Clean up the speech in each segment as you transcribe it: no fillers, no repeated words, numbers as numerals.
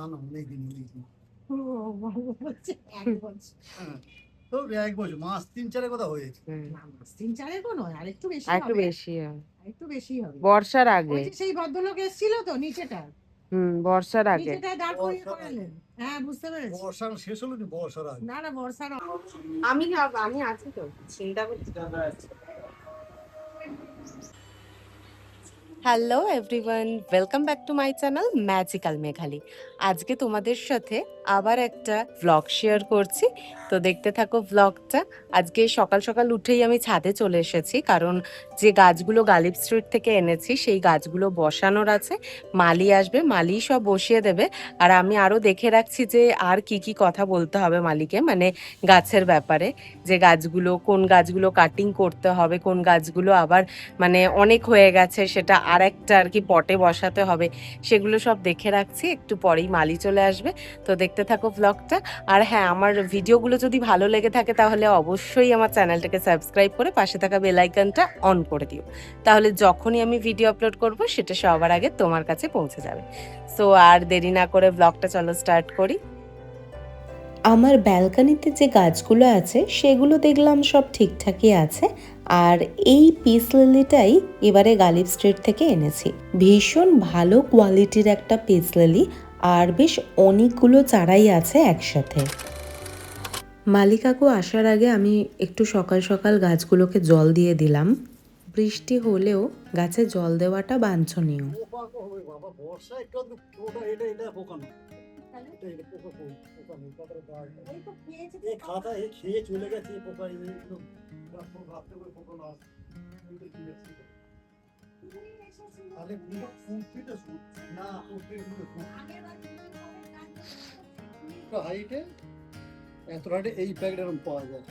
না না অনেকদিন অনেকদিন। ও বাবা বলছে ১ বছর। হ্যাঁ, তো ১ বছর মাস ৩-৪ কথা হয়েছে। না মাস ৩-৪ নয়, আরেকটু বেশি আরেকটু হবে। বেশি হয়। আরেকটু বেশি হবে। বর্ষার ওই আগে। যে সেই ভদ্রলোক এসেছিল তো নিচেটা, বর্ষার আগে। নিচেটায় দাঁড় করিয়ে বর্ষার আগে। করালেন। হ্যাঁ বুঝতে পেরেছি। বর্ষা শেষ হলো নি বর্ষার আগে। না না বর্ষার আমি আছি তো, চিন্তা করছি। Hello everyone, welcome back to my channel magical Meghali. আজকে তোমাদের সাথে আবার একটা ভ্লগ শেয়ার করছি, তো দেখতে থাকো ভ্লগটা। আজকে সকাল সকাল উঠেই আমি ছাদে চলে এসেছি, কারণ যে গাছগুলো গালিব স্ট্রিট থেকে এনেছি সেই গাছগুলো বসানোর আছে। মালি আসবে, মালি সব বসিয়ে দেবে। আর আমি আরও দেখে রাখছি যে আর কি কি কথা বলতে হবে মালিকে, মানে গাছের ব্যাপারে, যে গাছগুলো কোন গাছগুলো কাটিং করতে হবে, কোন গাছগুলো আবার মানে অনেক হয়ে গেছে সেটা আর একটা আর কি পটে বসাতে হবে, সেগুলো সব দেখে রাখছি। একটু পরেই মালি চলে আসবে, তো দেখতে থাকো ভ্লগটা। আর হ্যাঁ, আমার ভিডিওগুলো যদি ভালো লেগে থাকে তাহলে অবশ্যই আমার চ্যানেলটাকে সাবস্ক্রাইব করে পাশে থাকা বেল আইকনটা অন করে দিও, তাহলে যখনই আমি ভিডিও আপলোড করব সেটা সবার আগে তোমার কাছে পৌঁছে যাবে। সো আর দেরি না করে ভ্লগটা চলো স্টার্ট করি। আমার ব্যালকনিতে যে গাছগুলো আছে সেগুলো দেখলাম সব ঠিকঠাকই আছে। আর এই পিস লিলিটাই এবারে গালিব স্ট্রিট থেকে এনেছি। ভীষণ ভালো কোয়ালিটির একটা পিস লিলি, আর বেশ অনেকগুলো চারাই আছে একসাথে। মালিকাকু আসার আগে আমি একটু সকাল সকাল গাছগুলোকে জল দিয়ে দিলাম। বৃষ্টি হলেও গাছে জল দেওয়াটা বাঞ্ছনীয়। পোকা হবে বাবা, বর্ষা একটু আধটু ওটা এটা পোকা না। এটা পোকা পোকা নেই, কথাটা দাঁড়ায়। এই তো খেয়েছে এই খাতা এই খেয়ে চলে গেছে এই পোকা, এইগুলো রাত্রে করে পোকা না আসে। এইটা কি আছে? তাহলে ফুটতে শুট না ফুটতে ফুট হাইটে এত হাইটে এই প্যাকেট এরকম পাওয়া যায়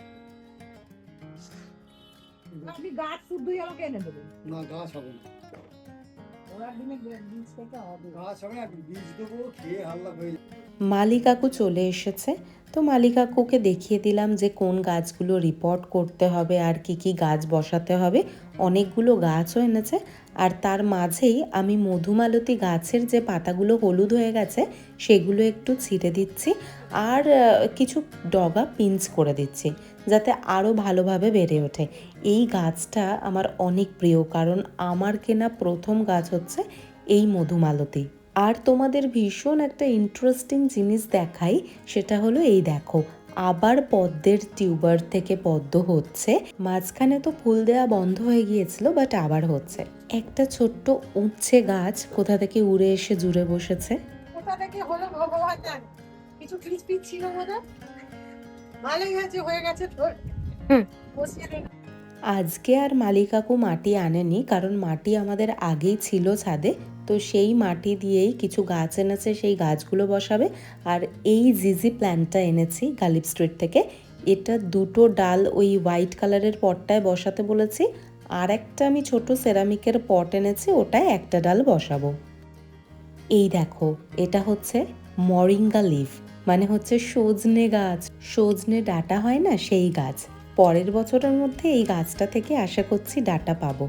আপনি গাছ শুদ্ধই আমাকে এনে দেবেন। না, গাছ হবে না, ওরা দিনে বীজ থেকে হবে। গাছ হবে না, বীজ দেবো খেয়ে হাল্লা হয়ে যাবে। মালিকাকু চলে এসেছে, তো মালিকাকুকে দেখিয়ে দিলাম যে কোন গাছগুলো রিপোর্ট করতে হবে আর কি কি গাছ বসাতে হবে। অনেকগুলো গাছও এনেছে, আর তার মাঝেই আমি মধুমালতী গাছের যে পাতাগুলো হলুদ হয়ে গেছে সেগুলো একটু ছিঁড়ে দিচ্ছি, আর কিছু ডগা পিঞ্চ করে দিচ্ছি যাতে আরও ভালোভাবে বেড়ে ওঠে। এই গাছটা আমার অনেক প্রিয়, কারণ আমার কেনা প্রথম গাছ হচ্ছে এই মধুমালতী। আর তোমাদের ভীষণ একটা ইন্টারেস্টিং জিনিস দেখাই, সেটা হলো এই দেখো, আবার পদ্মের টিউবার থেকে পদ্ম হচ্ছে। মাঝখানে তো ফুল দেওয়া বন্ধ হয়ে গিয়েছিল, বাট আবার হচ্ছে। একটা ছোট্ট উচ্ছে গাছ কোথা থেকে উড়ে এসে জুড়ে বসেছে। কোথা থেকে হলো ভগবান জানে। কিছু পিচ পিচ ছিল বোধহয়, ভালোই হয়ে গেছে তোর। বসিয়ে দে। আজকে আর মালিকাকু মাটি আনেনি, কারণ মাটি আমাদের আগেই ছিল ছাদে, তো সেই মাটি দিয়েই কিছু গাছ এনেছে, সেই গাছগুলো বসাবে। আর এই জিজি প্ল্যান্টটা এনেছি গালিব স্ট্রিট থেকে, এটা দুটো ডাল ওই হোয়াইট কালারের পটটায় বসাতে বলেছি, আর একটা আমি ছোট সেরামিকের পট এনেছি, ওটায় একটা ডাল বসাবো। এই দেখো, এটা হচ্ছে মরিঙ্গা লিফ, মানে হচ্ছে সজনে গাছ, সজনে ডাটা হয় না সেই গাছ। পরের বছরের মধ্যে এই গাছটা থেকে আশা করছি ডাটা পাবো।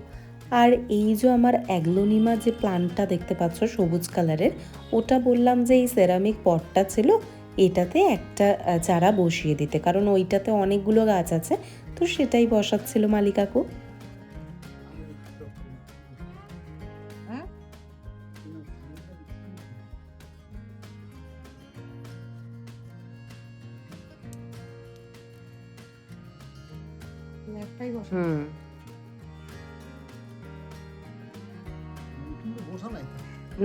আর এই যে আমার অ্যাগ্লোনিমা যে প্লান্টটা দেখতে পাচ্ছ সবুজ কালারের, ওটা বললাম যে এই সেরামিক পটটা ছিল, এটাতে একটা চারা বসিয়ে দিতে, কারণ ওইটাতে অনেকগুলো গাছ আছে, তো সেটাই বসাচ্ছিল মালিকাকু। হ্যাঁ একটাই বসে। কিন্তু বসা নাই,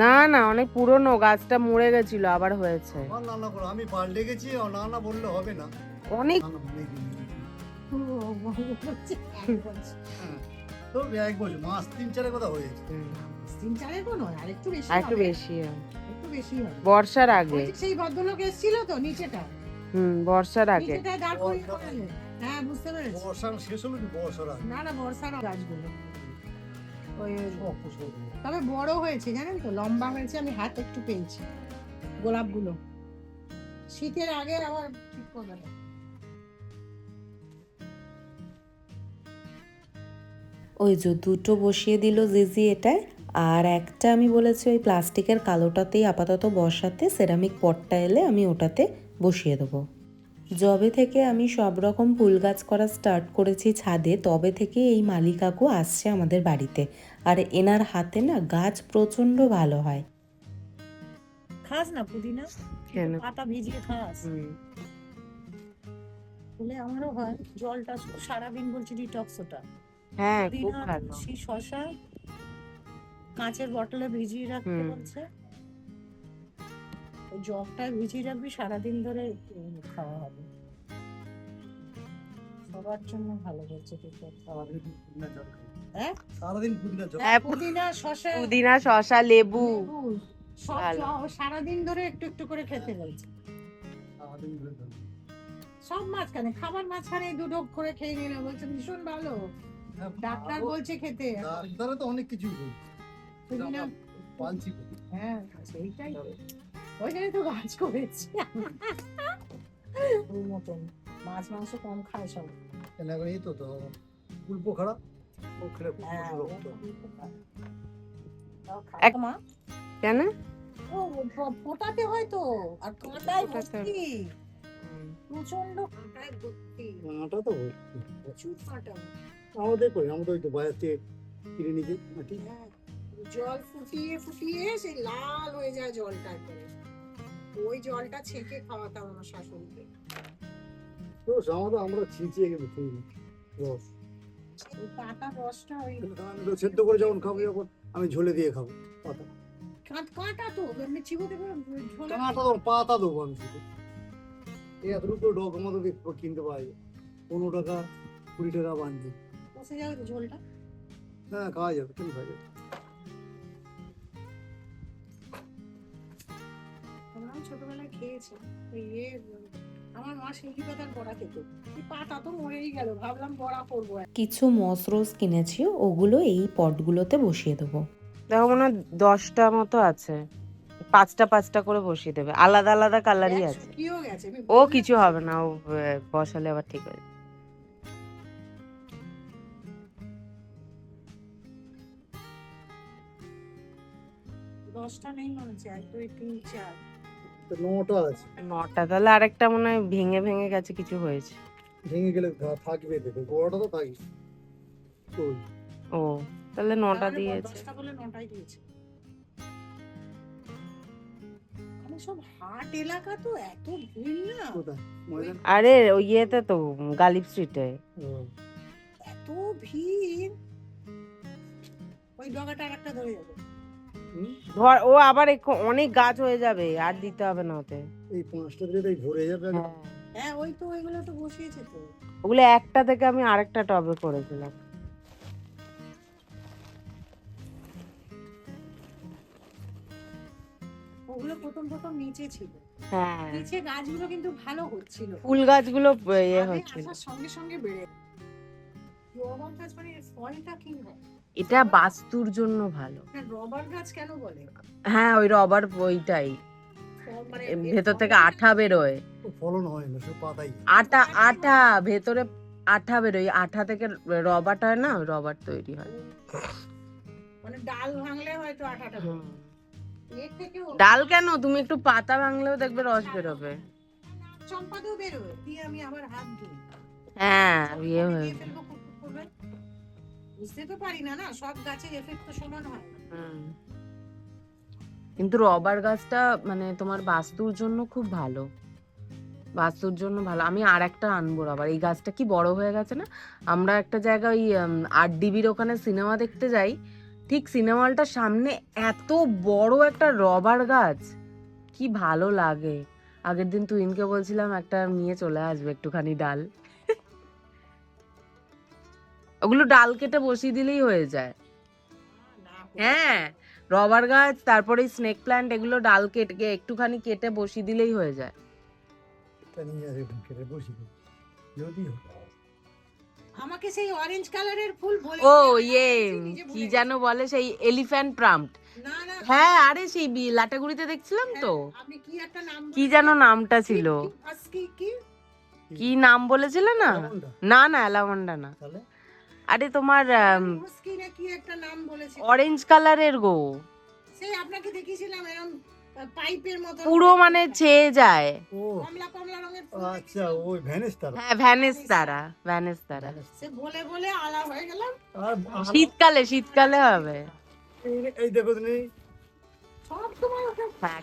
না না, অনেক পুরনো, গাছটা মরে গেছিল আবার হয়েছে। আমার না করে আমি পাল্টে গেছি, না না বললে হবে না। অনেক না না অনেকদিন অনেকদিন। ও বাবা বলছে ১ বছর। হ্যাঁ, তো ১ বছর মাস ৩-৪ কথা হয়েছে। মাস ৩-৪ নয়, আরেকটু বেশি আরেকটু হবে। বেশি হয়। একটু বেশি হবে। বর্ষার আগে। ওই যে সেই ভদ্রলোক এসেছিল তো নিচেটা, বর্ষার আগে। নিচেটায় দাঁড় করিয়ে করালেন। হ্যাঁ বুঝতে পেরেছি। বর্ষা শেষ হলো নি বর্ষার আগে। না না বর্ষার গাছগুলো ওই সব ফসল হলো। তবে বড় হয়েছে জানেন তো, লম্বা হয়েছে, আমি হাত একটু পেয়েছি গোলাপগুলো। শীতের আগে আবার ঠিক করবে না। ওই যে দুটো বসিয়ে দিল জিজি এটায়, আর একটা আমি বলেছি ওই প্লাস্টিকের কালোটাতেই আপাতত বসাতে, সেরামিক পটটা এলে আমি ওটাতে বসিয়ে দেবো। যবে থেকে আমি সব রকম ফুল গাছ করা স্টার্ট করেছি ছাদে, তবে থেকে এই মালি কাকু আসছে আমাদের বাড়িতে। আর এনার হাতে না গাছ প্রচণ্ড ভালো হয়। খাস না পুদিনা, কেন? পাতা ভিজিয়ে খাস। বলে আমারও হয়, জলটা সারাদিন বলছি ডিটক্স ওটা। হ্যাঁ, খুব পুদিনা, ভালো। তুলসী, শসা কাঁচের বটলে ভিজিয়ে রাখতে বলছে। ওই জগটায় ভিজিয়ে রাখবি, সারাদিন ধরে খাওয়া হবে। সবার জন্য ভালো হচ্ছে ডিটক্স। সারাদিন পুদিনা জল খাই। হ্যাঁ? সারাদিন পুদিনা জল। হ্যাঁ, পুদিনা, শসা, পুদিনা, শসা, লেবু। সব ভালো। সারাদিন ধরে একটু একটু করে খেতে বলছে। সারাদিন ধরে জল। সব মাঝখানে, খাবার মাঝখানে দু ঢোক করে খেয়ে নিলে বলছে ভীষণ ভালো। হ্যাঁ, ডাক্তার ভালো। বলছে খেতে। ডাক্তারে তো অনেক কিছুই বলছে। পুদিনা, পালছি পুদিনা। হ্যাঁ সেইটাই তো। ওই জন্য তো গাছ করেছি। ওর মতন মাছ মাংস কম খায় সব। কেন এখন এই তো উল্পো খারাপ, ও খেলে হ্যাঁ, রোগ তো। খায় মা। কেন? ও ফোটাতে হয় তো, আর কাঁটায় ফোটাতে হয়। ভর্তি, প্রচন্ড কাঁটায় ভর্তি, কাঁটা তো ভর্তি। প্রচুর কাঁটা। আমাদের কই, আমাদের ওই তো বাজার থেকে কিনে নিয়ে যাই মাটি। হ্যাঁ, জল ফুটিয়ে ফুটিয়ে সেই লাল হয়ে যায় জলটা করে। ওই জলটা ছেঁকে খাওয়াতাম আমার শাশুড়িকে। রস আমাদের, আমরা ছিঁচিয়ে কিন্তু খাই না রস। ওই পাতা রসটা ওই আমি তো সেদ্ধ করে যখন খাবো, যখন আমি ঝোলে দিয়ে খাবো পাতা। কাঁটা তো এমনি চিবোতে করে ঝোলে। কাঁটা তো পাতা দেবো আমি শুধু। এই এতটুকু ডগ আমাদের কিনতে পাওয়া যায় 15 টাকা 20 টাকা বানছি। বসে যাবে তো ঝোলটা। হ্যাঁ, খাওয়া যাবে, কেন খাওয়া যাবে। আমরাও ছোটবেলায় খেয়েছি। ওই আমার মা শিঙ্গি পাতার বড়া খেত। এই পাতা তো মরেই গেল, ভাবলাম বড়া করবো। কিছু মসরোজ কিনেছি, ওগুলো এই পটগুলোতে বসিয়ে দেবো। দেখো মনে হয় 10টা মতো আছে, 5টা করে বসিয়ে দেবে, আলাদা আলাদা কালারই আছে। শুকিয়েও গেছে। আমি ও বললাম কিছু হবে না, ও বসালে আবার ঠিক হয়ে যাবে। দশটা নেই মনে হচ্ছে, 1 2 3 4। তো 9টা আছে। 9টা, তাহলে আরেকটা মনে হয় ভেঙে ভেঙে গেছে, কিছু হয়েছে। ভেঙে গেলে থাকবে, দেখো গোড়াটা তো থাকবে। ওই ও, তাহলে 9টা তাহলে দিয়েছে। 10টা বলে 9টাই দিয়েছে। আমি সব হাট এলাকা তো, এত ভিড় না। কোথায় ময়দান? আরে ওই ইয়েতে তো, গালিব স্ট্রিটে। ও, এত ভিড়, ওই ডগাটা আরেকটা ধরে যাবে। হুম, ধর ও আবার অনেক গাছ হয়ে যাবে, আর দিতে হবে না ওতে। এই 5টা দিলে তাই ভরে যাবে। হ্যাঁ, হ্যাঁ ওই তো ওইগুলো তো বসিয়েছে তো। ওগুলো একটা থেকে আমি আরেকটা টবে করেছিলাম। ওগুলো প্রথম প্রথম নিচে ছিল। হ্যাঁ, নিচে গাছগুলো কিন্তু ভালো হচ্ছিল। ফুল গাছগুলো ইয়ে আগে হচ্ছিল। আসার সঙ্গে সঙ্গে বেড়ে রবার গাছ, মানে ফলটা কি হয়? এটা বাস্তুর জন্য ভালো। রবার গাছ কেন বলে? হ্যাঁ, ওই রবার ওইটাই, মানে ভেতর থেকে আঠা বেরোয়। ফলন হয় না, শুধু পাতাই। আটা আঠা ভেতরে আঠা বেরোয়, আঠা থেকে রবার হয় না, ওই রবার তৈরি হয়। মানে ডাল ভাঙলে হয়তো আঠাটা বেরোয়। এর থেকেও ডাল কেন, তুমি একটু পাতা ভাঙলেও দেখবে রস বেরোবে। চম্পাতেও বেরোয়, দিয়ে আমি আবার হাত ধুই। হ্যাঁ, ইয়ে চম্পাতে হয়ে দিয়ে ফেলবো, কুটকুট করবে। বুঝতে তো পারি না, না সব গাছের এফেক্ট তো সমান হয় না। কিন্তু রবার গাছটা মানে তোমার বাস্তুর জন্য খুব ভালো, বাস্তুর জন্য ভালো। আমি আর একটা আনবো রবার, এই গাছটা কি বড় হয়ে গেছে না। আমরা একটা জায়গায় ওই 8DBর ওখানে সিনেমা দেখতে যাই, ঠিক সিনেমা হলটার সামনে এত বড় একটা রবার গাছ, কি ভালো লাগে। আগের দিন তুইনকে বলছিলাম একটা নিয়ে চলে আসবে একটুখানি ডাল। ওগুলো ডাল কেটে বসিয়ে দিলেই হয়ে যায়। হ্যাঁ, রবার গাছ, তারপরে স্নেক প্ল্যান্ট, এগুলো ডাল কেটে একটুখানি কেটে বসিয়ে দিলেই হয়ে যায়। এটা নিয়ে আসে ঢুকে বসি যদি আমাকে সেই অরেঞ্জ কালারের ফুল বলে ও ইয়ে কি যেন বলে, সেই এলিফ্যান্ট প্রাম্পট। না না, হ্যাঁ, আরে সেই লাটাগুড়িতে দেখছিলাম তো, আপনি কি একটা নাম কি যেন নামটা ছিল, কি কি নাম বলেছিল না? অ্যালামন্ডা? না না, অ্যালামন্ডা না, তাহলে আরে তোমার মুস্কি না কি একটা নাম বলেছে, অরেঞ্জ কালারের গো, সেই আপনাকে দেখিয়েছিলাম এরকম পাইপের মতো পুরো মানে ছেয়ে যায়। ও কমলা কমলা রঙের ফুল আচ্ছা, ওই ভ্যানিস তারা। হ্যাঁ ভ্যানিস তারা, ভ্যানিস তারা। সে বলে বলে আলা হয়ে গেলাম। আর শীতকালে, শীতকালে হবে। এই দেখো তুমি, সব সময় ওকে হ্যাঁ,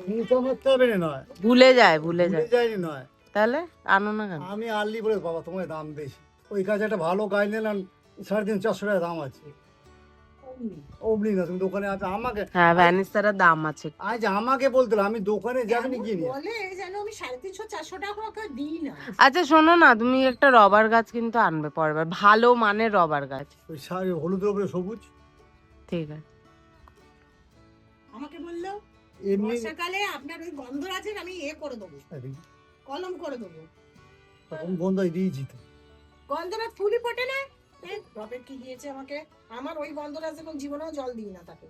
মুখটা মারতে হবে না নয়, ভুলে যায়, ভুলে ভুলে যায়। যায়নি নয়। তাহলে আনো না কেন? আমি আনলি বলে বাবা তোমার দাম বেশি, ওই কাছে একটা ভালো গাছ নিলাম 350-400 টাকা দাম আছে। অমনি না, তুমি দোকানে আছে আমাকে, হ্যাঁ ভ্যানিস তারা দাম আছে। আজ আমাকে বলতে হলো, আমি দোকানে যাবিনি কি নিয়ে। বলে যেন আমি 350-400 টাকা ওকে দিই না। আচ্ছা শোনো না, তুমি একটা রবার গাছ কিন্তু আনবে পরের বার, ভালো মানের রবার গাছ। ওই হলুদের উপরে সবুজ, ঠিক আছে। আমাকে বললো এমনি বর্ষাকালে আপনার ওই গন্ধরাজের আমি করে দেবো, কলম করে দেবো। তখন বন্ধ দিয়েছি তো। গন্ধরাজ ফুলই ফোটে না, বাপের কি দিয়েছে আমাকে। আমার ওই গন্ধরাজ এখন জীবনেও জল দিই না, তাকে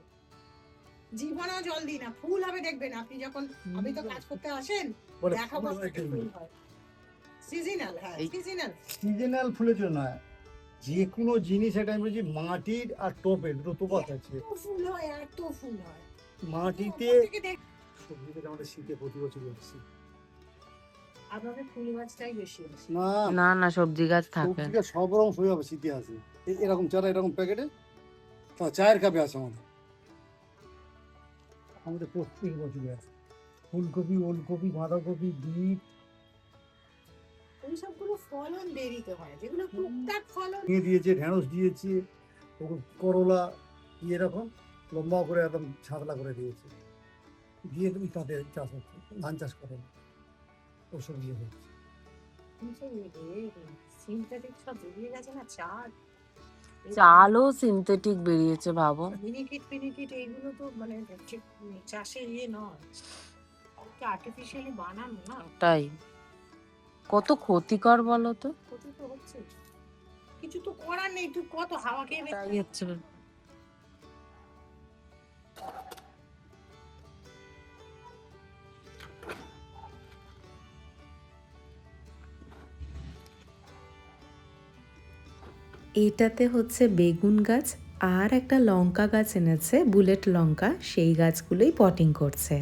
জীবনেও জল দিই না। ফুল হবে দেখবেন আপনি যখন, আপনি তো কাজ করতে আসেন, বলে দেখাবো ফুল হয় আপনাকে ফুল হয়। সিজনাল, হ্যাঁ সিজনাল। সিজনাল ফুলের জন্য নয়, যে কোনো জিনিস, এটা আমি বলছি মাটির আর টপের দুটো তফাৎ আছে। এত ফুল হয়, এত ফুল হয় মাটিতে ওপর থেকে সবজি থেকে আমাদের শীতে প্রতি বছর হচ্ছে আপনাদের ফুল গাছটাই বেশি আছে। না, না না, সবজি গাছ থাকে। সবজিটা সব রকম সবই হবে, শীতে আছে এরকম চারা, এরকম প্যাকেটে তা চায়ের কাপে আছে আমাদের। আমাদের প্রত্যেক বছরই আছে ফুলকপি, ওলকপি, বাঁধাকপি, বিট ওই সবগুলো ফলন দেরিতে হয়, যেগুলো টুকটাক ফলন। নিয়ে দিয়েছে, ঢেঁড়স দিয়েছে, করলা এরকম লম্বা করে একদম ছাতলা করে দিয়েছে, দিয়ে তুমি তাতে চাষ হচ্ছে, ধান চাষ করে ওসব দিয়ে হচ্ছে। সিনথেটিক সব বেরিয়ে গেছে না, চালও সিনথেটিক বেরিয়েছে ভাবো। মিনিকিট এইগুলো তো মানে ঠিক চাষের নয়, আর্টিফিশিয়ালি বানানো না। তাই কত ক্ষতিকর বলো তো। ক্ষতি তো হচ্ছে, কিছু তো করার নেই, তুই কত হাওয়া খেয়ে তাই হচ্ছে। এটাতে হচ্ছে বেগুন গাছ আর একটা লঙ্কা গাছ এনেছে, বুলেট লঙ্কা, সেই গাছগুলোই পটিং করছে।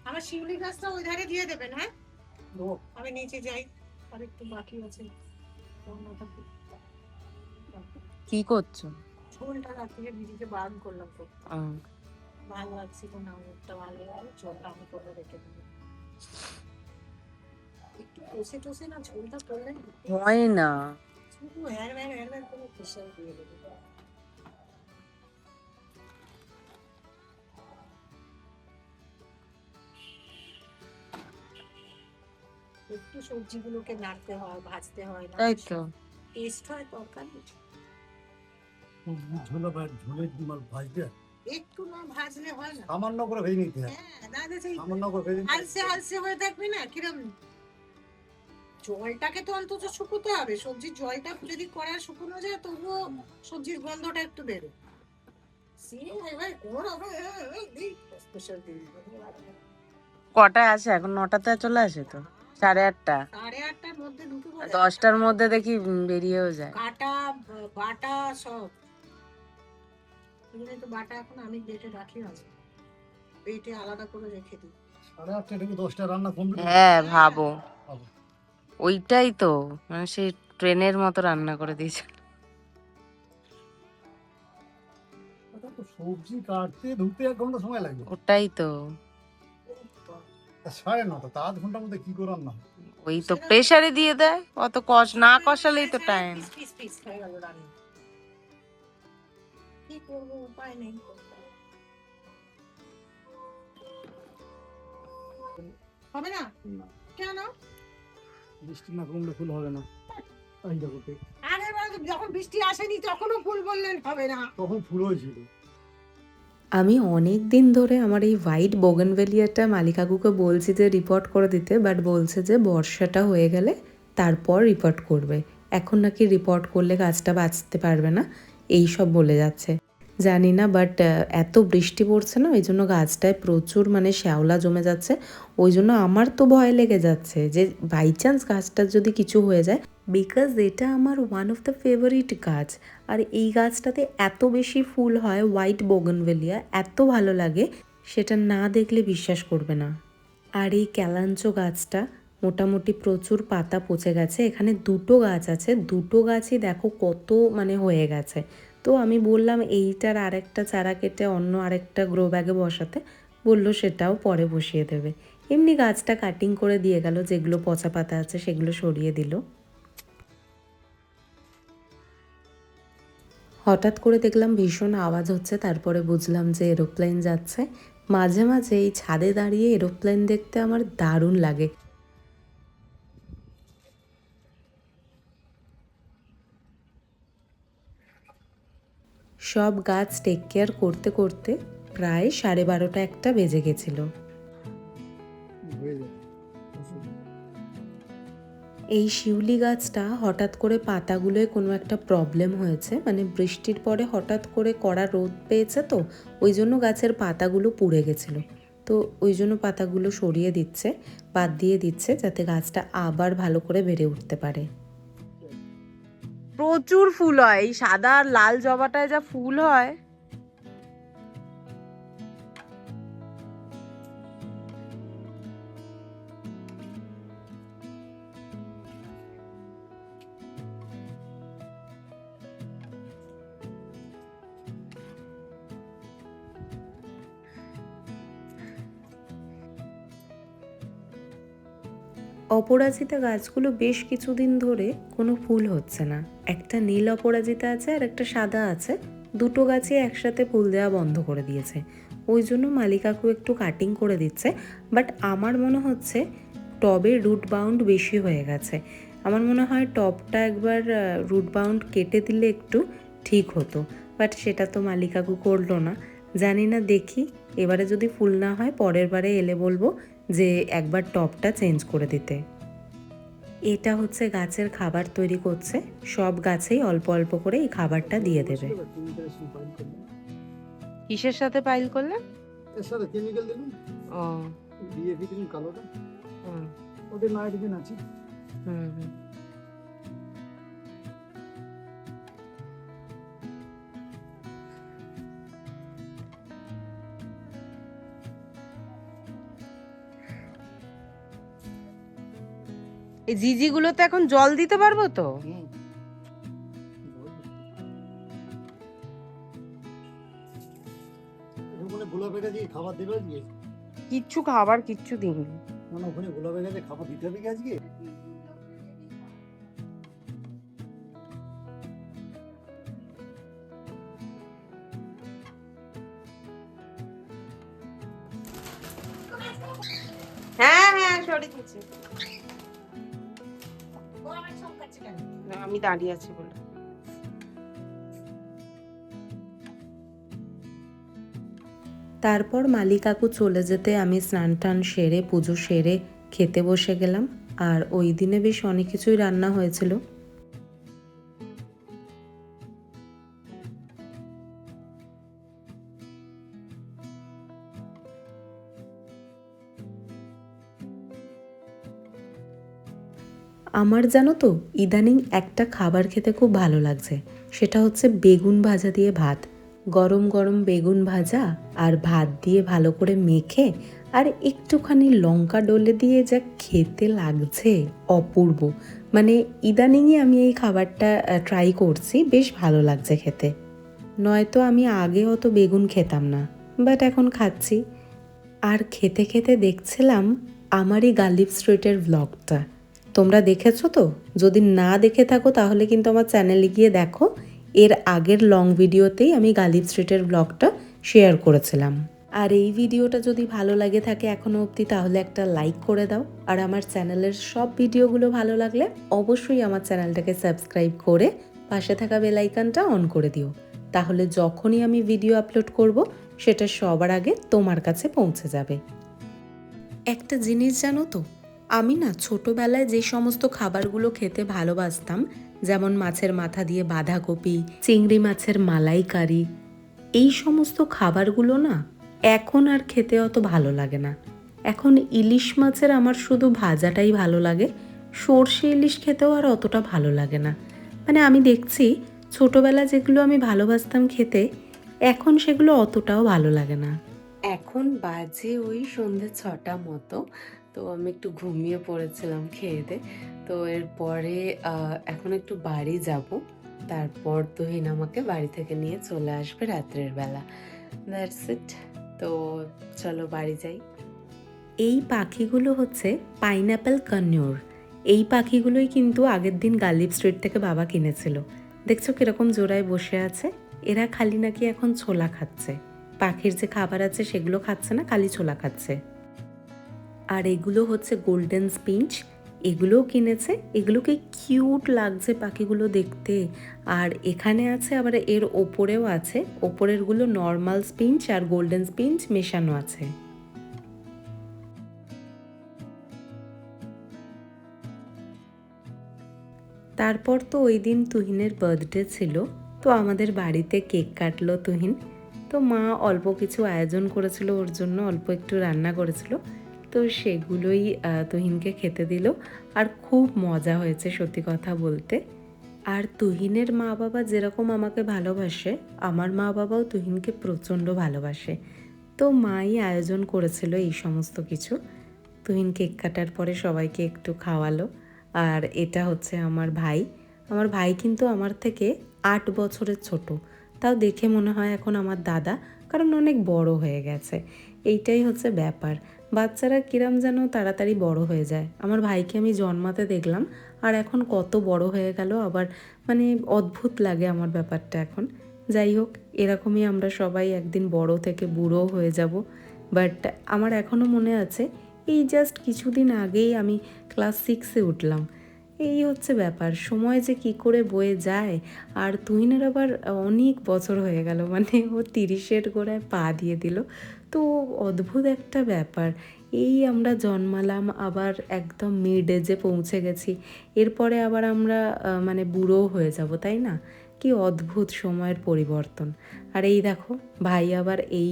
আমার শিউলি গাছটা ওই ধারে দিয়ে দেবেন, হ্যাঁ আমি নিচে যাই, আর একটু বাকি আছে। কি করছো? ঝোলটা রাত্রে ভিজিতে বারণ করলাম তো, ভালো লাগছিল না, মুখটা ভালো লাগে, ঝোলটা আমি করে রেখে দেবো। একটু কষে টষে না ঝোলটা করলেন হয় না। শুধু হ্যার করে কষে দিয়ে দেবো। একটু সবজিগুলোকে নাড়তে হয়, ভাজতে হয়, না তাই তো। টেস্ট হয় তরকারি। ঝোলে ভাজবে, একটু না ভাজলে হয় না, সামান্য করে ভেজে নিতে হয়, হ্যাঁ দাদা সেই সামান্য করে ভেজে নিতে হালসে হালসে হয়ে থাকবে না, কিরম জলটাকে তো অন্তত শুকোতে হবে। সবজির জলটা যদি কড়া শুকনো যায় তবুও সবজির গন্ধটা একটু বেরো। কটায় আসে এখন? 9টাতে চলে আসে তো, 8:30। 8:30টার মধ্যে ঢুকে পড়ে। 10টার মধ্যে দেখি বেরিয়েও যায়। কাটা বাটা সব এগুলো তো বাটা এখন আমি বেটে রাখি, আছে বেটে আলাদা করে রেখে দিই। 8:30 থেকে 10টা রান্না কমপ্লিট। হ্যাঁ ভাবো, ওইটাই তো, মানে সেই ট্রেনের মতো রান্না করে দিয়েছে। সবজি কাটতে ধুতে 1 ঘন্টা সময় লাগবে, ওটাই তো। 9:30, তা 8 ঘন্টার মধ্যে কি করে রান্না হয়? ওই তো প্রেসারে দিয়ে দেয়, অত না কষালেই তো টাইম। পিস পিস হয়ে গেল রান্না, কি করবো, উপায় নেই। হবে না কেন? বৃষ্টি না কমলে ফুল হবে না। এই দেখো আগের বার যখন বৃষ্টি আসেনি তখনও ফুল বললেন হবে না, তখন ফুল হয়েছিল। আমি অনেক দিন ধরে আমার এই হোয়াইট বোগেনভেলিয়াটা মালিকাকুকে বলছি যে রিপোর্ট করে দিতে, বাট বলছে যে বর্ষাটা হয়ে গেলে তারপর রিপোর্ট করবে, এখন নাকি রিপোর্ট করলে গাছটা বাঁচতে পারবে না, এই সব বলে যাচ্ছে। জানি না, বাট এত বৃষ্টি পড়ছে না, ওই জন্য গাছটায় প্রচুর মানে শ্যাওলা জমে যাচ্ছে। ওই জন্য আমার তো ভয় লেগে যাচ্ছে যে বাই চান্স গাছটার যদি কিছু হয়ে যায়, বিকজ এটা আমার ওয়ান অফ দ্য ফেভারিট গাছ। আর এই গাছটাতে এত বেশি ফুল হয়, হোয়াইট বোগনভেলিয়া, এত ভালো লাগে, সেটা না দেখলে বিশ্বাস করবে না। আর এই ক্যালাঞ্চো গাছটা মোটামুটি প্রচুর পাতা পচে গেছে। এখানে দুটো গাছ আছে, দুটো গাছই দেখো কত মানে হয়ে গেছে। তো আমি বললাম এইটার আরেকটা চারা কেটে অন্য আরেকটা গ্রো ব্যাগে বসাতে, বললো সেটাও পরে বসিয়ে দেবে। এমনি গাছটা কাটিং করে দিয়ে গেল, যেগুলো পচা পাতা আছে সেগুলো সরিয়ে দিল। হঠাৎ করে দেখলাম ভীষণ আওয়াজ হচ্ছে, তারপরে বুঝলাম যে এরোপ্লেন যাচ্ছে। মাঝে মাঝে এই ছাদে দাঁড়িয়ে এরোপ্লেন দেখতে আমার দারুণ লাগে। সব গাছ টেক কেয়ার করতে করতে প্রায় 12:30 একটা বেজে গেছিল। হয়ে যাবে, অসুবিধা নেই। এই শিউলি গাছটা হঠাৎ করে পাতাগুলোয় কোনো একটা প্রবলেম হয়েছে, মানে বৃষ্টির পরে হঠাৎ করে কড়া রোদ পেয়েছে, তো ওই জন্য গাছের পাতাগুলো পুড়ে গেছিলো। তো ওই জন্য পাতাগুলো সরিয়ে দিচ্ছে, বাদ দিয়ে দিচ্ছে, যাতে গাছটা আবার ভালো করে বেড়ে উঠতে পারে। প্রচুর ফুল হয়, এই সাদা আর লাল জবাটায় যা ফুল হয়। অপরাজিতা গাছগুলো বেশ কিছুদিন ধরে কোনো ফুল হচ্ছে না। একটা নীল অপরাজিতা আছে আর একটা সাদা আছে, দুটো গাছে একসাথে ফুল দেওয়া বন্ধ করে দিয়েছে। ওই জন্য মালিকাকু একটু কাটিং করে দিচ্ছে, বাট আমার মনে হচ্ছে টবে রুট বাউন্ড বেশি হয়ে গেছে। আমার মনে হয় টবটা একবার রুট বাউন্ড কেটে দিলে একটু ঠিক হতো, বাট সেটা তো মালিকাকু করলো না। জানি না, দেখি এবারে যদি ফুল না হয় পরের বারে এলে বলবো যে একবার টবটা চেঞ্জ করে দিতে। এটা হচ্ছে গাছের খাবার তৈরি করছে, সব গাছেই অল্প অল্প করে এই খাবারটা দিয়ে দেবে। কিসের সাথে পাইল করলে? এর সাথে কেমিক্যাল দিলুন, ও ডিএপি দিলুন কালোটা, হুম ওদের নাইট্রোজেন আছে। হুম হুম। এই জিজিগুলোতে এখন জল দিতে পারবো তো? ওখানে গোলাপের গাছে খাবার দেবে আজকে? কিচ্ছু খাবার কিচ্ছু দিইনি। মানে ওখানে গোলাপের গাছে খাবার দিতে হবে কি আজকে? হ্যাঁ হ্যাঁ সরি দিচ্ছি, ও আমার সব কাছে কেন? আমি দাঁড়িয়ে আছি বলে। তারপর মালিকাকু চলে যেতে আমি স্নান টান সেরে পুজো সেরে খেতে বসে গেলাম। আর ওই দিনে বেশ অনেক কিছুই রান্না হয়েছিল। আমার জানো তো ইদানিং একটা খাবার খেতে খুব ভালো লাগছে, সেটা হচ্ছে বেগুন ভাজা দিয়ে ভাত। গরম গরম বেগুন ভাজা আর ভাত দিয়ে ভালো করে মেখে আর একটুখানি লঙ্কা ডলে দিয়ে যা খেতে লাগছে অপূর্ব। মানে ইদানিংই আমি এই খাবারটা ট্রাই করছি, বেশ ভালো লাগছে খেতে। নয়তো আমি আগে অত বেগুন খেতাম না, বাট এখন খাচ্ছি। আর খেতে খেতে দেখছিলাম আমারই গালিব স্ট্রিটের ব্লগটা। তোমরা দেখেছো তো? যদি না দেখে থাকো তাহলে কিন্তু আমার চ্যানেলে গিয়ে দেখো, এর আগের লং ভিডিওতেই আমি গালিব স্ট্রিটের ব্লগটা শেয়ার করেছিলাম। আর এই ভিডিওটা যদি ভালো লাগে থাকে এখনও অবধি, তাহলে একটা লাইক করে দাও। আর আমার চ্যানেলের সব ভিডিওগুলো ভালো লাগলে অবশ্যই আমার চ্যানেলটাকে সাবস্ক্রাইব করে পাশে থাকা বেল আইকনটা অন করে দিও, তাহলে যখনই আমি ভিডিও আপলোড করব সেটা সবার আগে তোমার কাছে পৌঁছে যাবে। একটা জিনিস জানো তো, আমি না ছোটবেলায় যে সমস্ত খাবারগুলো খেতে ভালোবাসতাম, যেমন মাছের মাথা দিয়ে বাঁধাকপি, চিংড়ি মাছের মালাইকারি, এই সমস্ত খাবারগুলো না এখন আর খেতে অত ভালো লাগে না। এখন ইলিশ মাছের আমার শুধু ভাজাটাই ভালো লাগে, সর্ষে ইলিশ খেতেও আর অতটা ভালো লাগে না। মানে আমি দেখছি ছোটবেলা যেগুলো আমি ভালোবাসতাম খেতে, এখন সেগুলো অতটাও ভালো লাগে না। এখন বাজে ওই সন্ধ্যে 6টা মতো। তো আমি একটু ঘুমিয়ে পড়েছিলাম খেয়ে দিয়ে। তো এরপরে এখন একটু বাড়ি যাব, তারপর তুহিন আমাকে বাড়ি থেকে নিয়ে চলে আসবে রাত্রের বেলা। That's it. তো চলো বাড়ি যাই। এই পাখিগুলো হচ্ছে পাইনঅ্যাপেল কান্নুর। এই পাখিগুলোই কিন্তু আগের দিন গালিব স্ট্রিট থেকে বাবা কিনেছিল। দেখছো কিরকম জোড়ায় বসে আছে? এরা খালি নাকি এখন ছোলা খাচ্ছে। পাখির যে খাবার আছে সেগুলো খাচ্ছে না, খালি ছোলা খাচ্ছে। আর এগুলো হচ্ছে গোল্ডেন স্পিঞ্চ, এগুলোও কিনেছে। এগুলোকে কিউট লাগছে পাখিগুলো দেখতে। আর এখানে আছে আবার এর ওপরেও আছে, ওপরেরগুলো নর্মাল স্পিঞ্চ আর গোল্ডেন স্পিঞ্চ মেশানো আছে। তারপর তো ওই দিন তুহিনের বার্থডে ছিল, তো আমাদের বাড়িতে কেক কাটলো তুহিন। তো মা অল্প কিছু আয়োজন করেছিল ওর জন্য, অল্প একটু রান্না করেছিল, তো সেগুলোই তুহিনকে খেতে দিল। আর খুব মজা হয়েছে সত্যি কথা বলতে। আর তুহিনের মা বাবা যেরকম আমাকে ভালোবাসে, আমার মা বাবাও তুহিনকে প্রচণ্ড ভালোবাসে। তো মাই আয়োজন করেছিল এই সমস্ত কিছু। তুহিন কেক কাটার পরে সবাইকে একটু খাওয়ালো। আর এটা হচ্ছে আমার ভাই। আমার ভাই কিন্তু আমার থেকে 8 বছরের ছোট, তাও দেখে মনে হয় এখন আমার দাদা, কারণ অনেক বড় হয়ে গেছে। এইটাই হচ্ছে ব্যাপার, বাচ্চারা কিরম যেন তাড়াতাড়ি বড় হয়ে যায়। আমার ভাইকে আমি জন্মাতে দেখলাম আর এখন কত বড় হয়ে গেল, আবার মানে অদ্ভুত লাগে আমার ব্যাপারটা এখন। যাই হোক, এরকমই আমরা সবাই একদিন বড় থেকে বুড়ো হয়ে যাব। বাট আমার এখনও মনে আছে, এই জাস্ট কিছুদিন আগেই আমি ক্লাস 6-এ উঠলাম। এই হচ্ছে ব্যাপার, সময় যে কি করে বয়ে যায়। আর তুহিনের আবার অনেক বছর হয়ে গেল, মানে ও 30-এর গোড়ায় পা দিয়ে দিল। তো অদ্ভুত একটা ব্যাপার, এই আমরা জন্মালাম আবার একদম মিড এজে পৌঁছে গেছি, এরপরে আবার আমরা মানে বুড়ো হয়ে যাব, তাই না? কি অদ্ভুত সময়ের পরিবর্তন। আর এই দেখো ভাই আবার এই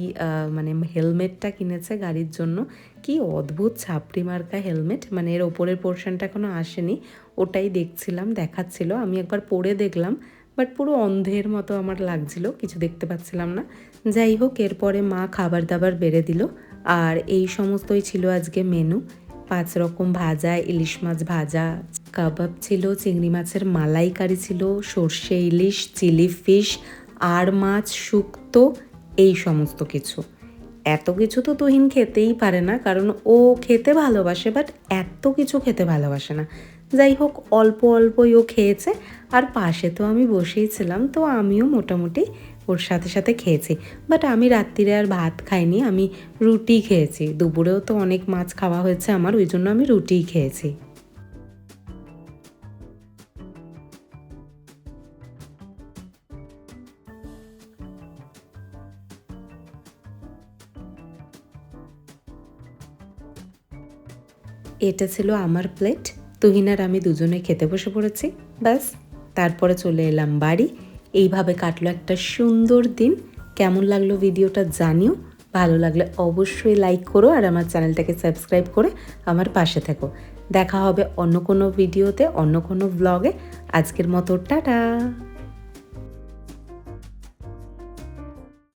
মানে হেলমেটটা কিনেছে গাড়ির জন্য। কি অদ্ভুত ছাপড়ি মার্কা হেলমেট, মানে এর ওপরের পোর্শনটা এখনও আসেনি, ওটাই দেখছিলাম, দেখাচ্ছিল। আমি একবার পরে দেখলাম, বাট পুরো অন্ধের মতো আমার লাগছিল, কিছু দেখতে পাচ্ছিলাম না। যাই হোক, এরপরে মা খাবার দাবার বেড়ে দিল। আর এই সমস্তই ছিল আজকে মেনু। 5 রকম ভাজা, ইলিশ মাছ ভাজা, কাবাব ছিল, চিংড়ি মাছের মালাইকারি ছিল, সর্ষে ইলিশ, চিলি ফিশ, আর মাছ শুক্তো, এই সমস্ত কিছু। এত কিছু তো তুহিন খেতেই পারে না, কারণ ও খেতে ভালোবাসে, বাট এত কিছু খেতে ভালোবাসে না। যাই হোক, অল্প অল্পই ও খেয়েছে। আর পাশে তো আমি বসেই ছিলাম, তো আমিও মোটামুটি ওর সাথে সাথে খেয়েছি। বাট আমি রাত্রিরে আর ভাত খাইনি, আমি রুটি খেয়েছি। দুপুরেও তো অনেক মাছ খাওয়া হয়েছে আমার, ওই জন্য আমি রুটিই খেয়েছি। এটা ছিল আমার প্লেট, তুহিন আর আমি দুজনে খেতে বসে পড়েছি, ব্যাস। তারপরে চলে এলাম বাড়ি। এইভাবে কাটলো একটা সুন্দর দিন। কেমন লাগলো ভিডিওটা জানিও, ভালো লাগলে অবশ্যই লাইক করো আর আমার চ্যানেলটাকে সাবস্ক্রাইব করে আমার পাশে থেকো। দেখা হবে অন্য কোনো ভিডিওতে, অন্য কোনো ব্লগে। আজকের মতো টাটা।